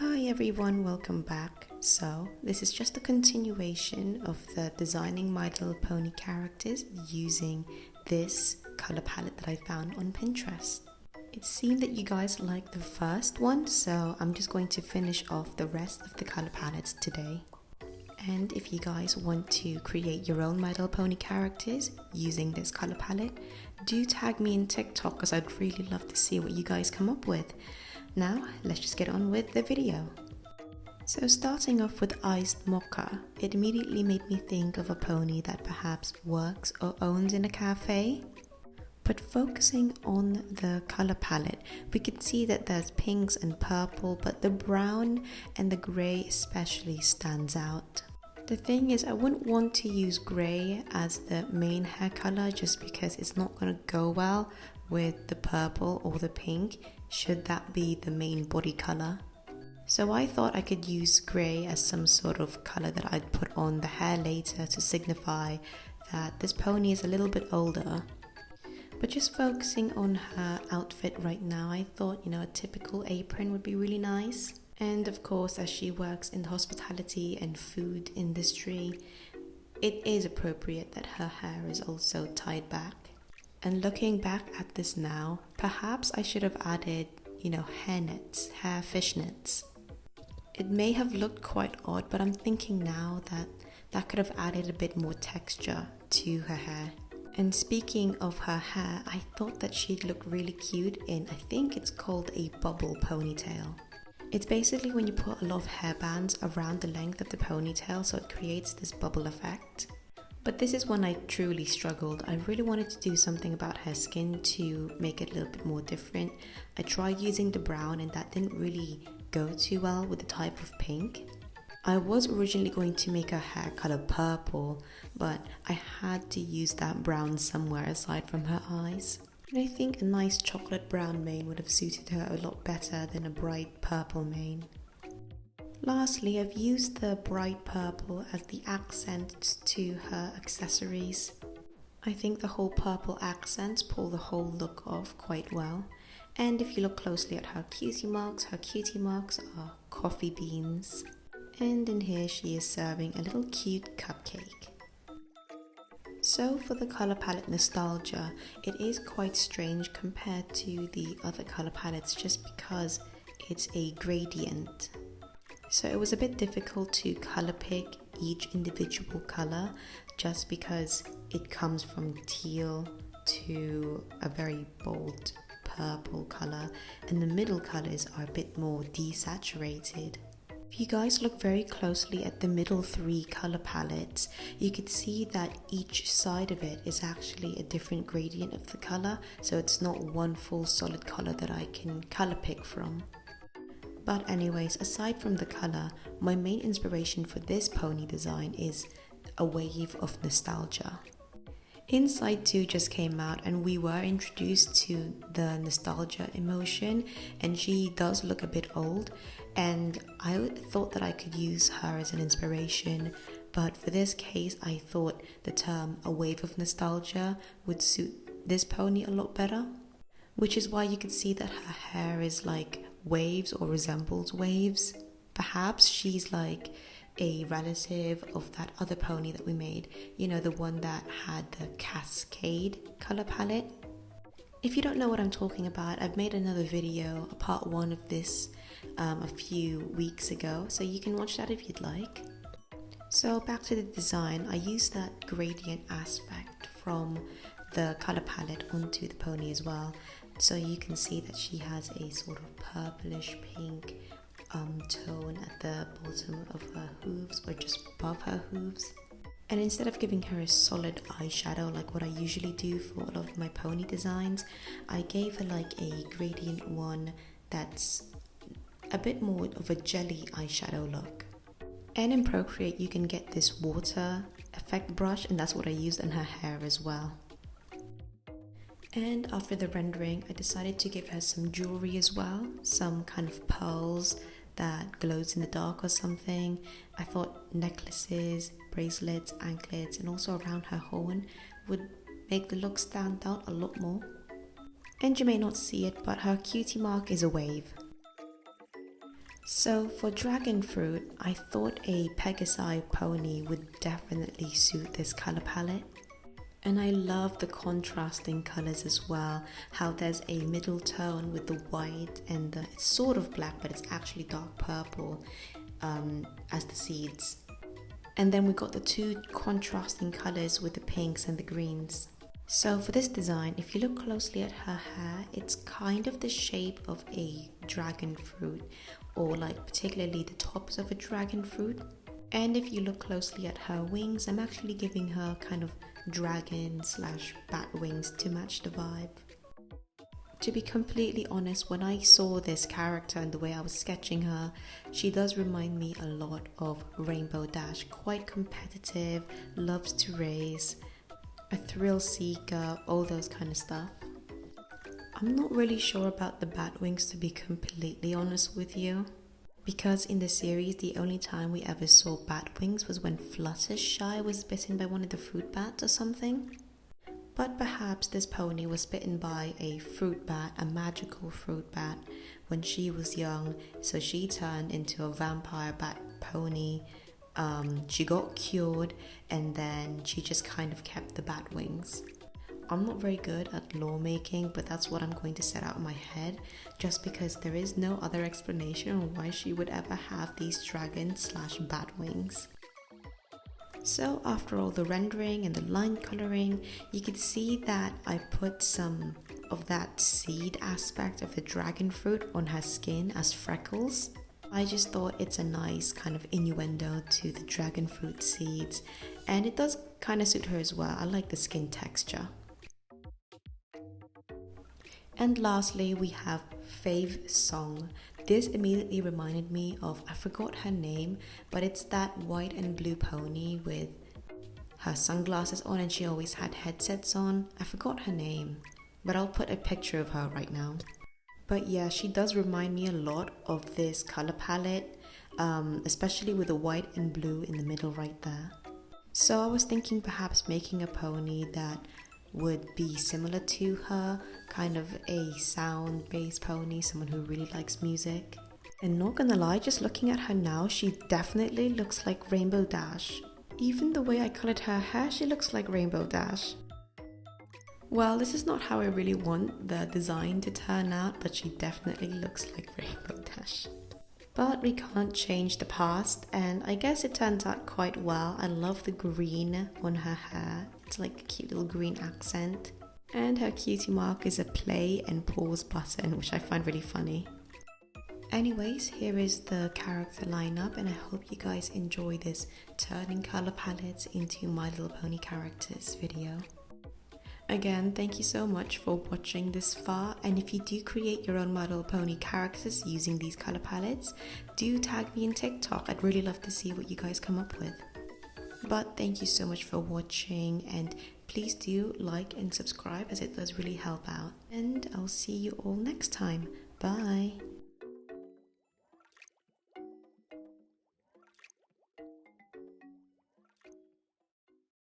Hi everyone, welcome back. So this is just a continuation of the designing My Little Pony characters using this color palette that I found on Pinterest. It seemed that you guys liked the first one, so I'm just going to finish off the rest of the color palettes today. And if you guys want to create your own My Little Pony characters using this color palette, do tag me in TikTok because I'd really love to see what you guys come up with. Now, let's just get on with the video. So starting off with Iced Mocha, it immediately made me think of a pony that perhaps works or owns in a cafe. But focusing on the color palette, we can see that there's pinks and purple, but the brown and the grey especially stands out. The thing is, I wouldn't want to use grey as the main hair color just because it's not going to go well with the purple or the pink, should that be the main body color. So I thought I could use grey as some sort of color that I'd put on the hair later to signify that this pony is a little bit older. But just focusing on her outfit right now, I thought, a typical apron would be really nice. And of course, as she works in the hospitality and food industry, it is appropriate that her hair is also tied back. And looking back at this now, perhaps I should have added, hair nets, hair fishnets. It may have looked quite odd, but I'm thinking now that that could have added a bit more texture to her hair. And speaking of her hair, I thought that she'd look really cute in, I think it's called a bubble ponytail. It's basically when you put a lot of hair bands around the length of the ponytail, so it creates this bubble effect. But this is when I truly struggled. I really wanted to do something about her skin to make it a little bit more different. I tried using the brown and that didn't really go too well with the type of pink. I was originally going to make her hair color purple, but I had to use that brown somewhere aside from her eyes. And I think a nice chocolate brown mane would have suited her a lot better than a bright purple mane. Lastly, I've used the bright purple as the accent to her accessories. I think the whole purple accents pull the whole look off quite well. And if you look closely at her cutie marks are coffee beans. And in here she is serving a little cute cupcake. So for the color palette Nostalgia, it is quite strange compared to the other color palettes just because it's a gradient. So it was a bit difficult to color pick each individual color just because it comes from teal to a very bold purple color, and the middle colors are a bit more desaturated. If you guys look very closely at the middle three color palettes, you could see that each side of it is actually a different gradient of the color, so it's not one full solid color that I can color pick from. But anyways, aside from the color, my main inspiration for this pony design is a wave of nostalgia. Inside 2 just came out and we were introduced to the nostalgia emotion, and she does look a bit old, and I thought that I could use her as an inspiration, but for this case I thought the term a wave of nostalgia would suit this pony a lot better, which is why you could see that her hair is like waves or resembles waves. Perhaps she's like a relative of that other pony that we made, the one that had the cascade color palette. If you don't know what I'm talking about, I've made another video, a part 1 of this a few weeks ago, so you can watch that if you'd like. So back to the design, I used that gradient aspect from the color palette onto the pony as well. So you can see that she has a sort of purplish pink tone at the bottom of her hooves, or just above her hooves. And instead of giving her a solid eyeshadow like what I usually do for a lot of my pony designs, I gave her like a gradient one that's a bit more of a jelly eyeshadow look. And in Procreate you can get this water effect brush, and that's what I used on her hair as well. And after the rendering, I decided to give her some jewelry as well, some kind of pearls that glows in the dark or something. I thought necklaces, bracelets, anklets, and also around her horn would make the look stand out a lot more. And you may not see it, but her cutie mark is a wave. So for dragon fruit, I thought a Pegasi pony would definitely suit this color palette. And I love the contrasting colors as well, how there's a middle tone with the white and it's sort of black but it's actually dark purple as the seeds. And then we got the two contrasting colors with the pinks and the greens. So for this design, if you look closely at her hair, it's kind of the shape of a dragon fruit, or like particularly the tops of a dragon fruit. And if you look closely at her wings, I'm actually giving her kind of dragon / bat wings to match the vibe. To be completely honest, when I saw this character and the way I was sketching her, she does remind me a lot of Rainbow Dash. Quite competitive, loves to race, a thrill seeker, all those kind of stuff. I'm not really sure about the bat wings, to be completely honest with you, because in the series the only time we ever saw bat wings was when Fluttershy was bitten by one of the fruit bats or something. But perhaps this pony was bitten by a fruit bat, a magical fruit bat, when she was young, so she turned into a vampire bat pony. She got cured and then she just kind of kept the bat wings. I'm not very good at lore making, but that's what I'm going to set out in my head, just because there is no other explanation on why she would ever have these dragon / bat wings. So after all the rendering and the line coloring, you could see that I put some of that seed aspect of the dragon fruit on her skin as freckles. I just thought it's a nice kind of innuendo to the dragon fruit seeds, and it does kind of suit her as well. I like the skin texture. And lastly, we have Fave Song. This immediately reminded me of, I forgot her name, but it's that white and blue pony with her sunglasses on and she always had headsets on. I forgot her name, but I'll put a picture of her right now. But yeah, she does remind me a lot of this color palette, especially with the white and blue in the middle right there. So I was thinking perhaps making a pony that would be similar to her, kind of a sound-based pony, someone who really likes music. And not gonna lie, just looking at her now, she definitely looks like Rainbow Dash. Even the way I colored her hair, she looks like Rainbow Dash. Well, this is not how I really want the design to turn out, but she definitely looks like Rainbow Dash. But we can't change the past, and I guess it turns out quite well. I love the green on her hair. It's like a cute little green accent. And her cutie mark is a play and pause button, which I find really funny. Anyways, here is the character lineup, and I hope you guys enjoy this turning color palettes into My Little Pony characters video. Again, thank you so much for watching this far, and if you do create your own My Little Pony characters using these color palettes, do tag me in TikTok. I'd really love to see what you guys come up with. But thank you so much for watching, and please do like and subscribe as it does really help out. And I'll see you all next time. Bye!